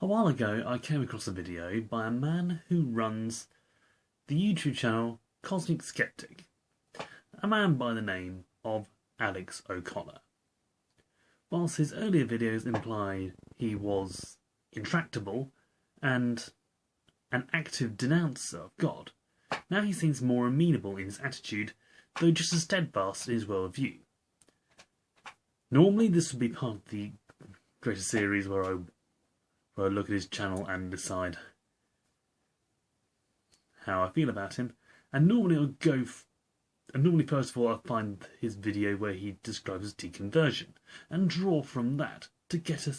A while ago I came across a video by a man who runs the YouTube channel Cosmic Skeptic, a man by the name of Alex O'Connor. Whilst his earlier videos implied he was intractable and an active denouncer of God, now he seems more amenable in his attitude, though just as steadfast in his worldview. Normally this would be part of the greater series where I look at his channel and decide how I feel about him, and normally first of all I'll find his video where he describes deconversion and draw from that to get a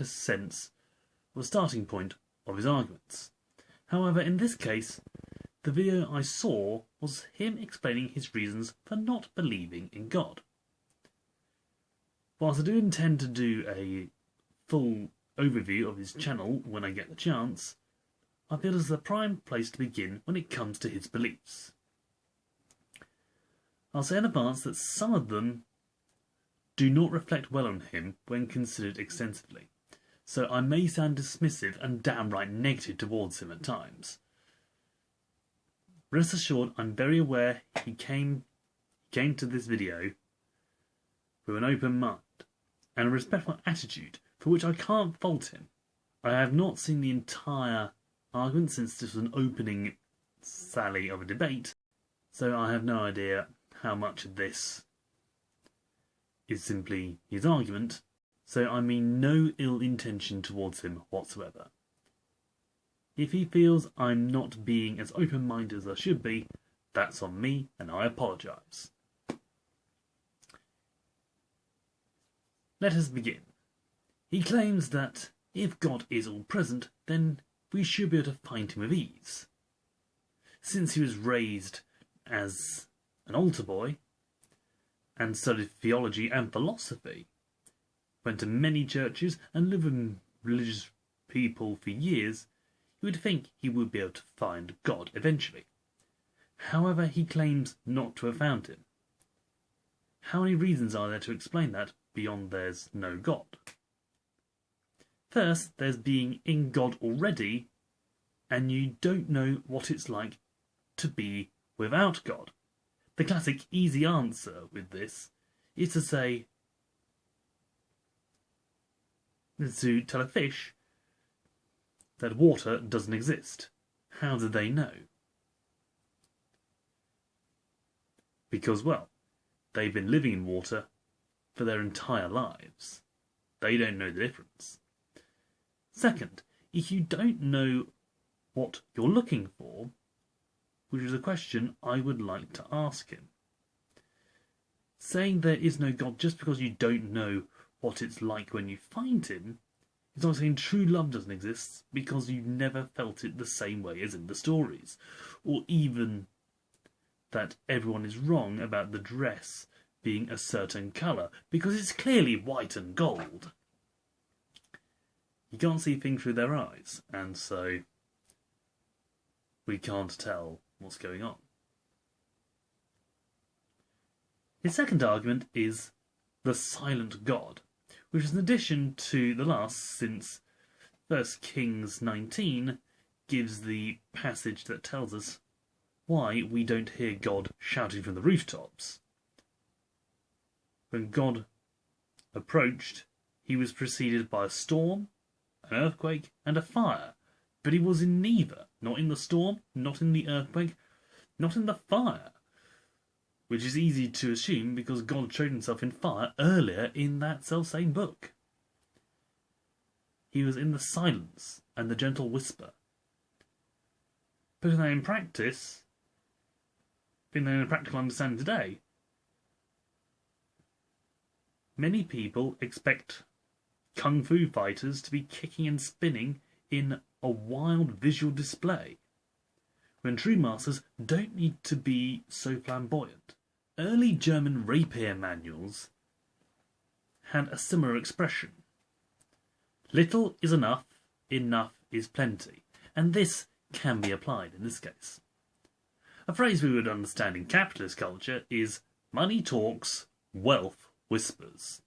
sense of a starting point of his arguments. However, in this case, the video I saw was him explaining his reasons for not believing in God. Whilst I do intend to do a full overview of his channel when I get the chance, I feel it's the prime place to begin when it comes to his beliefs. I'll say in advance that some of them do not reflect well on him when considered extensively, so I may sound dismissive and downright negative towards him at times. Rest assured, I'm very aware he came to this video with an open mind and a respectful attitude, for which I can't fault him. I have not seen the entire argument since this was an opening sally of a debate, so I have no idea how much of this is simply his argument, so I mean no ill intention towards him whatsoever. If he feels I'm not being as open-minded as I should be, that's on me, and I apologise. Let us begin. He claims that if God is all-present, then we should be able to find him with ease. Since he was raised as an altar boy and studied theology and philosophy, went to many churches and lived with religious people for years, you would think he would be able to find God eventually. However, he claims not to have found him. How many reasons are there to explain that beyond there's no God? First, there's being in God already, and you don't know what it's like to be without God. The classic easy answer with this is to say, to tell a fish that water doesn't exist. How do they know? Because, well, they've been living in water for their entire lives. They don't know the difference. Second, if you don't know what you're looking for, which is a question I would like to ask him. Saying there is no God just because you don't know what it's like when you find him is like saying true love doesn't exist because you've never felt it the same way as in the stories, or even that everyone is wrong about the dress being a certain colour because it's clearly white and gold. You can't see things through their eyes, and so we can't tell what's going on. His second argument is the silent God, which is an addition to the last, since 1 Kings 19 gives the passage that tells us why we don't hear God shouting from the rooftops. When God approached, he was preceded by a storm, an earthquake, and a fire, but he was in neither, not in the storm, not in the earthquake, not in the fire, which is easy to assume because God showed himself in fire earlier in that self-same book. He was in the silence and the gentle whisper. Putting that in practice, being in a practical understanding today, many people expect kung fu fighters to be kicking and spinning in a wild visual display, when true masters don't need to be so flamboyant. Early German rapier manuals had a similar expression. Little is enough, enough is plenty, and this can be applied in this case. A phrase we would understand in capitalist culture is money talks, wealth whispers.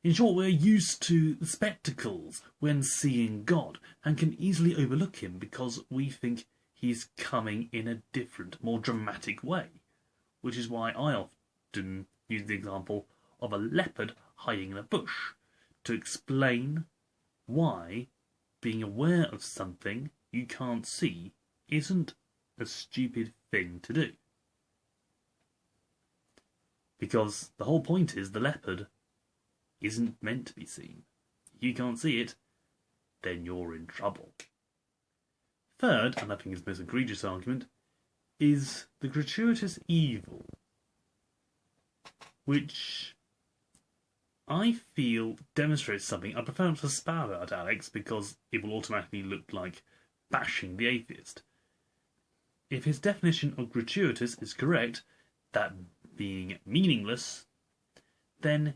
In short, we're used to the spectacles when seeing God and can easily overlook him because we think he's coming in a different, more dramatic way, which is why I often use the example of a leopard hiding in a bush to explain why being aware of something you can't see isn't a stupid thing to do. Because the whole point is the leopard isn't meant to be seen. If you can't see it, then you're in trouble. Third, and I think is the most egregious argument, is the gratuitous evil, which I feel demonstrates something. I prefer not to spell out, Alex, because it will automatically look like bashing the atheist. If his definition of gratuitous is correct, that being meaningless, then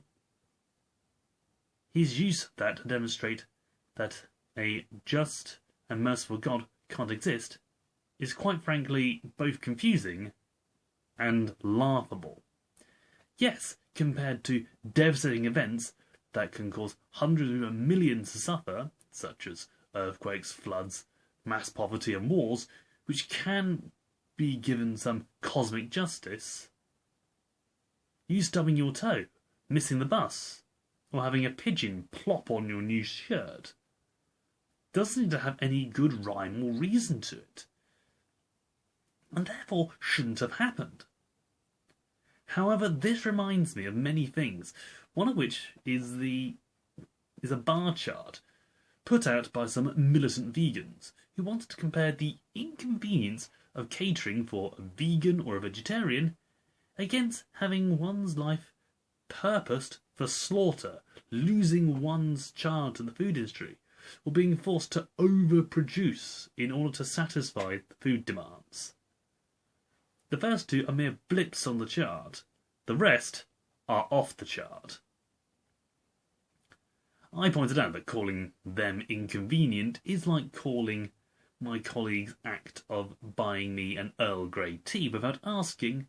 his use of that to demonstrate that a just and merciful God can't exist is quite frankly both confusing and laughable. Yes, compared to devastating events that can cause hundreds of millions to suffer, such as earthquakes, floods, mass poverty and wars, which can be given some cosmic justice, you stubbing your toe, missing the bus, or having a pigeon plop on your new shirt doesn't seem to have any good rhyme or reason to it, and therefore shouldn't have happened. However, this reminds me of many things, one of which is a bar chart put out by some militant vegans who wanted to compare the inconvenience of catering for a vegan or a vegetarian against having one's life purposed for slaughter, losing one's child to the food industry, or being forced to overproduce in order to satisfy the food demands. The first two are mere blips on the chart. The rest are off the chart. I pointed out that calling them inconvenient is like calling my colleague's act of buying me an Earl Grey tea without asking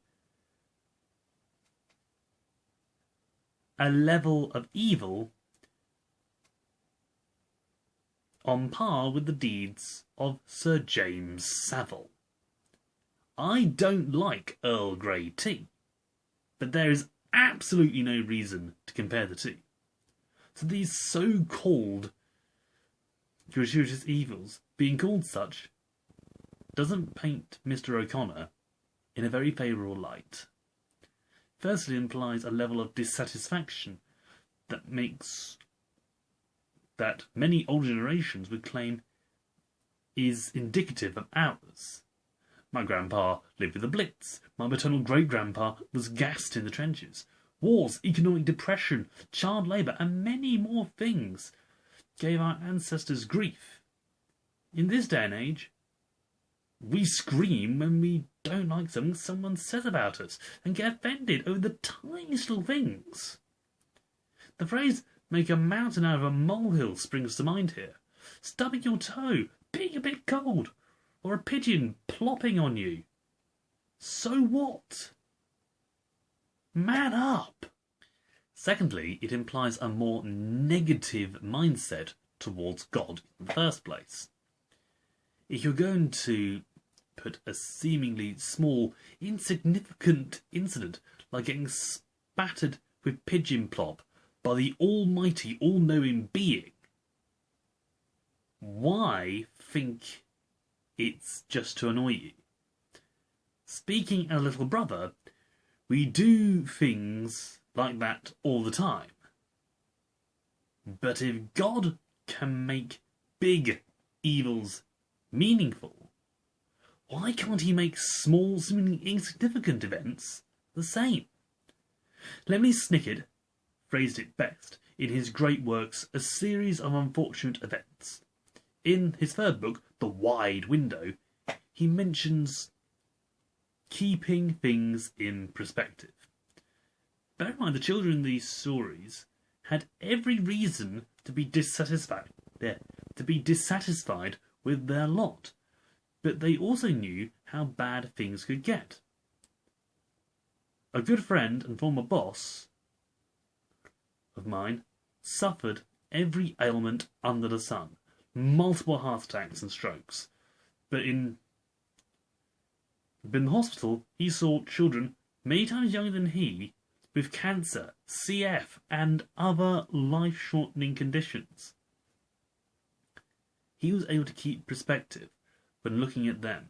a level of evil on par with the deeds of Sir James Savile. I don't like Earl Grey tea, but there is absolutely no reason to compare the two. So these so-called gratuitous evils, being called such, doesn't paint Mr. O'Connor in a very favourable light. Firstly, it implies a level of dissatisfaction that many older generations would claim is indicative of ours. My grandpa lived with the Blitz. My maternal great-grandpa was gassed in the trenches. Wars, economic depression, child labour, and many more things gave our ancestors grief. In this day and age, we scream when we don't like something someone says about us and get offended over the tiniest little things. The phrase, make a mountain out of a molehill, springs to mind here. Stubbing your toe, being a bit cold, or a pigeon plopping on you. So what? Man up! Secondly, it implies a more negative mindset towards God in the first place. If you're going to put a seemingly small, insignificant incident like getting spattered with pigeon plop by the almighty, all-knowing being, why think it's just to annoy you? Speaking as a little brother, we do things like that all the time. But if God can make big evils meaningful, why can't he make small, seemingly insignificant events the same? Lemony Snicket phrased it best in his great works, A Series of Unfortunate Events. In his third book, The Wide Window, he mentions keeping things in perspective. Bear in mind, the children in these stories had every reason to be dissatisfied with their lot, but they also knew how bad things could get. A good friend and former boss of mine suffered every ailment under the sun, multiple heart attacks and strokes. But in the hospital, he saw children many times younger than he with cancer, CF, and other life-shortening conditions. He was able to keep perspective when looking at them.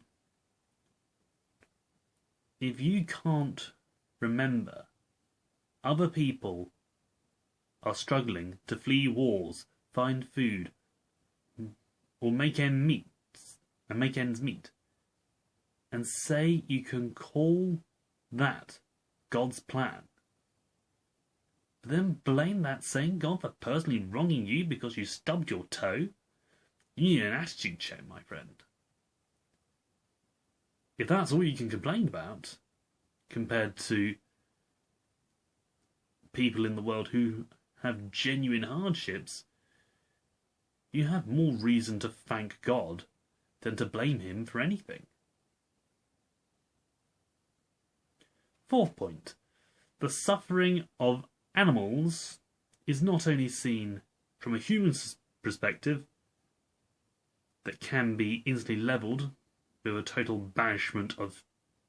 If you can't remember, other people are struggling to flee wars, find food, or make ends meet, and say you can call that God's plan, but then blame that same God for personally wronging you because you stubbed your toe, you need an attitude check, my friend. If that's all you can complain about, compared to people in the world who have genuine hardships, you have more reason to thank God than to blame him for anything. Fourth point, the suffering of animals is not only seen from a human perspective that can be instantly levelled with a total banishment of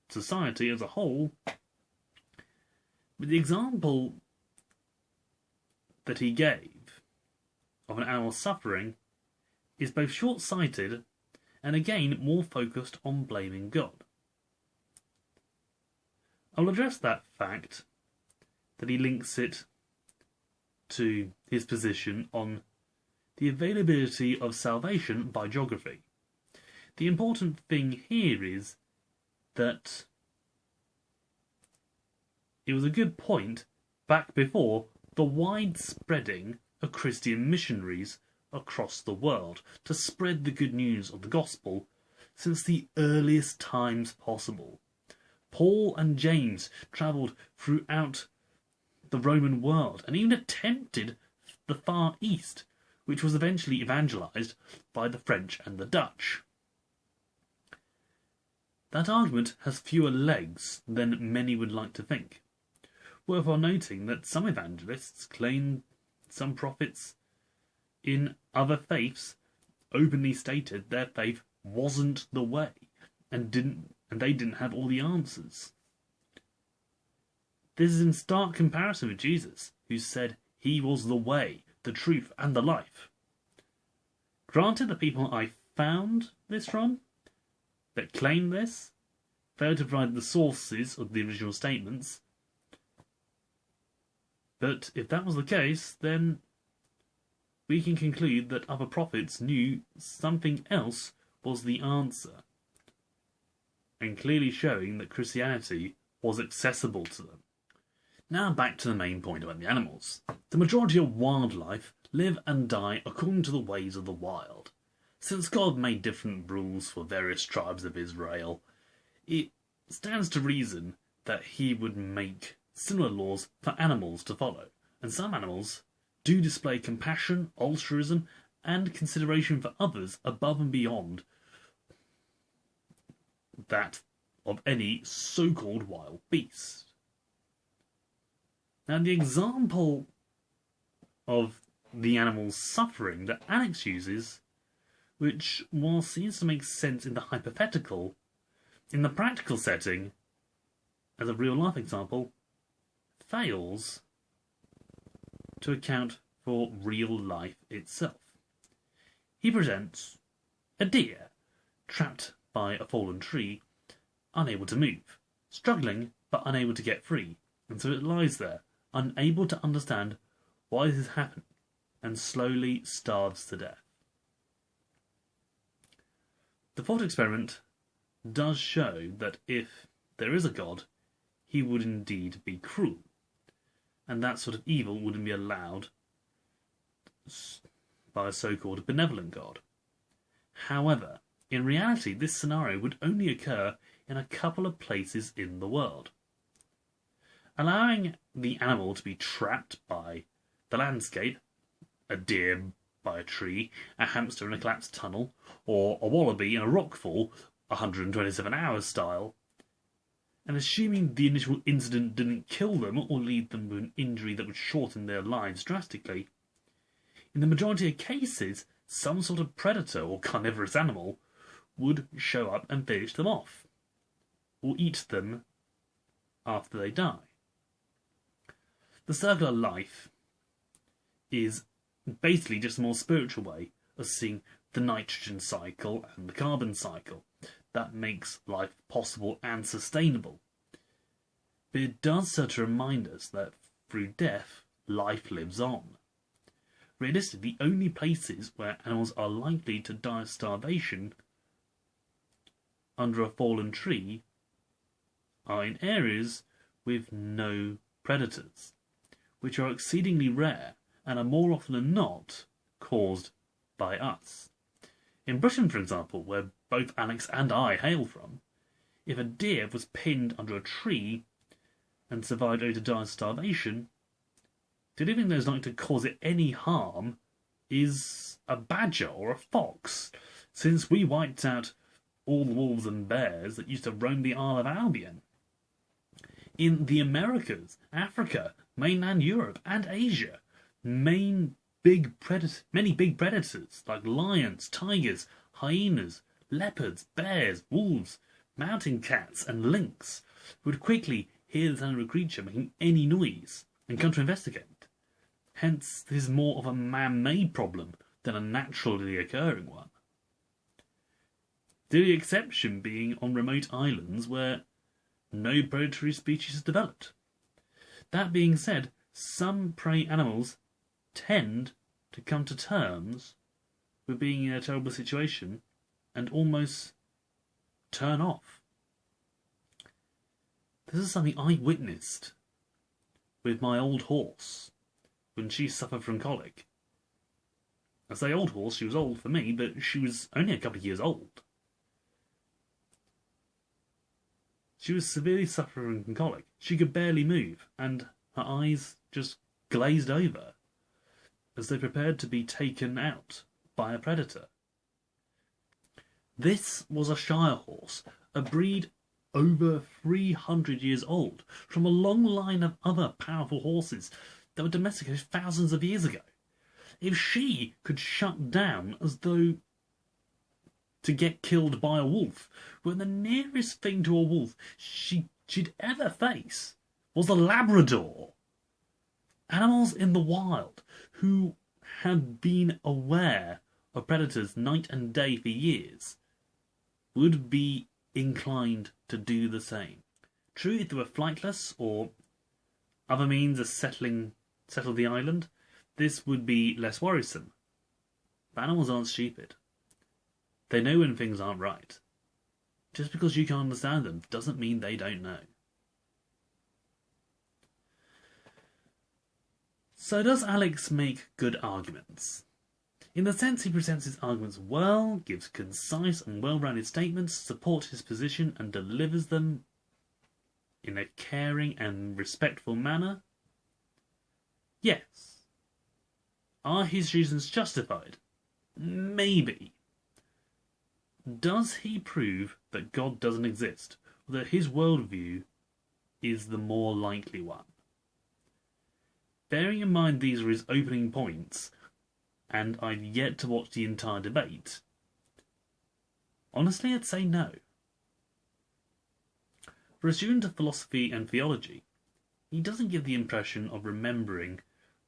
society as a whole, but the example that he gave of an animal suffering is both short-sighted and again more focused on blaming God. I'll address that fact that he links it to his position on the availability of salvation by geography. The important thing here is that it was a good point back before the widespreading of Christian missionaries across the world to spread the good news of the gospel since the earliest times possible. Paul and James travelled throughout the Roman world and even attempted the Far East, which was eventually evangelized by the French and the Dutch. That argument has fewer legs than many would like to think. Worthwhile noting that some evangelists claim some prophets in other faiths openly stated their faith wasn't the way and they didn't have all the answers. This is in stark comparison with Jesus, who said he was the way, the truth, and the life. Granted, the people I found this from that claim this failed to provide the sources of the original statements, but if that was the case, then we can conclude that other prophets knew something else was the answer, and clearly showing that Christianity was accessible to them. Now back to the main point about the animals. The majority of wildlife live and die according to the ways of the wild. Since God made different rules for various tribes of Israel, it stands to reason that he would make similar laws for animals to follow, and some animals do display compassion, altruism, and consideration for others above and beyond that of any so-called wild beast. Now, the example of the animal's suffering that Alex uses, which while seems to make sense in the hypothetical, in the practical setting, as a real-life example, fails to account for real life itself. He presents a deer trapped by a fallen tree, unable to move, struggling but unable to get free, and so it lies there, unable to understand why this has happened, and slowly starves to death. The thought experiment does show that if there is a God, he would indeed be cruel, and that sort of evil wouldn't be allowed by a so-called benevolent God. However, in reality, this scenario would only occur in a couple of places in the world. Allowing the animal to be trapped by the landscape, a deer by a tree, a hamster in a collapsed tunnel, or a wallaby in a rockfall, 127 hours style, and assuming the initial incident didn't kill them or leave them with an injury that would shorten their lives drastically, In the majority of cases, some sort of predator or carnivorous animal would show up and finish them off, or eat them after they die. The circular life is basically just a more spiritual way of seeing the nitrogen cycle and the carbon cycle that makes life possible and sustainable. But it does serve to remind us that through death, life lives on. Realistically, the only places where animals are likely to die of starvation under a fallen tree are in areas with no predators, which are exceedingly rare and are more often than not caused by us. In Britain, for example, where both Alex and I hail from, if a deer was pinned under a tree and survived only to die of starvation, the only thing that is likely to cause it any harm is a badger or a fox, since we wiped out all the wolves and bears that used to roam the Isle of Albion. In the Americas, Africa, mainland Europe, and Asia, many big predators like lions, tigers, hyenas, leopards, bears, wolves, mountain cats, and lynx would quickly hear the sound of a creature making any noise and come to investigate. Hence, this is more of a man-made problem than a naturally occurring one. The only exception being on remote islands where no predatory species has developed. That being said, some prey animals tend to come to terms with being in a terrible situation and almost turn off. This is something I witnessed with my old horse when she suffered from colic. I say old horse, she was old for me, but she was only a couple of years old. She was severely suffering from colic. She could barely move, and her eyes just glazed over, as though prepared to be taken out by a predator. This was a Shire horse, a breed over 300 years old, from a long line of other powerful horses that were domesticated thousands of years ago. If she could shut down as though to get killed by a wolf, when the nearest thing to a wolf she'd ever face was a Labrador. Animals in the wild who had been aware of predators night and day for years would be inclined to do the same. True, if they were flightless or other means of settle the island, this would be less worrisome. But animals aren't stupid. They know when things aren't right. Just because you can't understand them doesn't mean they don't know. So does Alex make good arguments? In the sense he presents his arguments well, gives concise and well-rounded statements to support his position and delivers them in a caring and respectful manner? Yes. Are his reasons justified? Maybe. Does he prove that God doesn't exist, or that his worldview is the more likely one? Bearing in mind these are his opening points, and I've yet to watch the entire debate, honestly I'd say no. For a student of philosophy and theology, he doesn't give the impression of remembering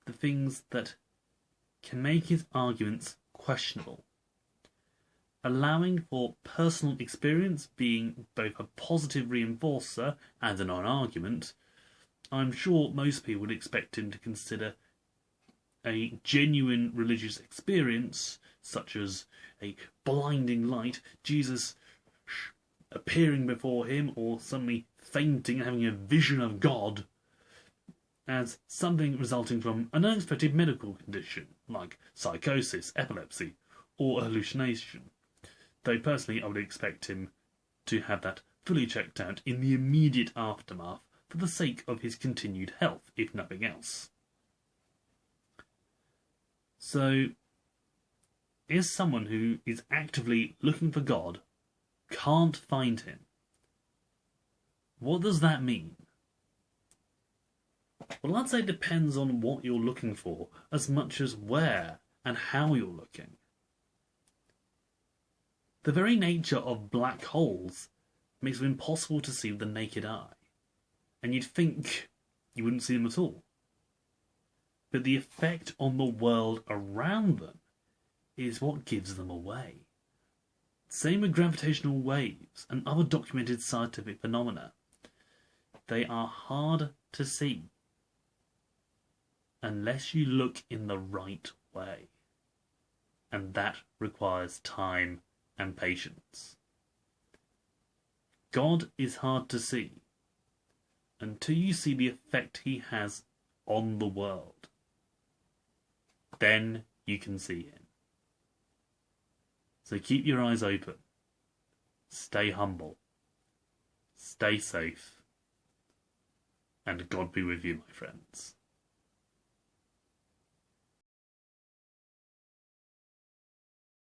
the things that can make his arguments questionable, allowing for personal experience being both a positive reinforcer and a non-argument. I'm sure most people would expect him to consider a genuine religious experience, such as a blinding light, Jesus appearing before him, or suddenly fainting and having a vision of God, as something resulting from an unexpected medical condition, like psychosis, epilepsy, or hallucination. Though personally I would expect him to have that fully checked out in the immediate aftermath for the sake of his continued health, if nothing else. So, is someone who is actively looking for God can't find him? What does that mean? Well, I'd say it depends on what you're looking for as much as where and how you're looking. The very nature of black holes makes them impossible to see with the naked eye, and you'd think you wouldn't see them at all. But the effect on the world around them is what gives them away. Same with gravitational waves and other documented scientific phenomena. They are hard to see unless you look in the right way. And that requires time and patience. God is hard to see until you see the effect he has on the world. Then you can see him. So keep your eyes open. Stay humble. Stay safe. And God be with you, my friends.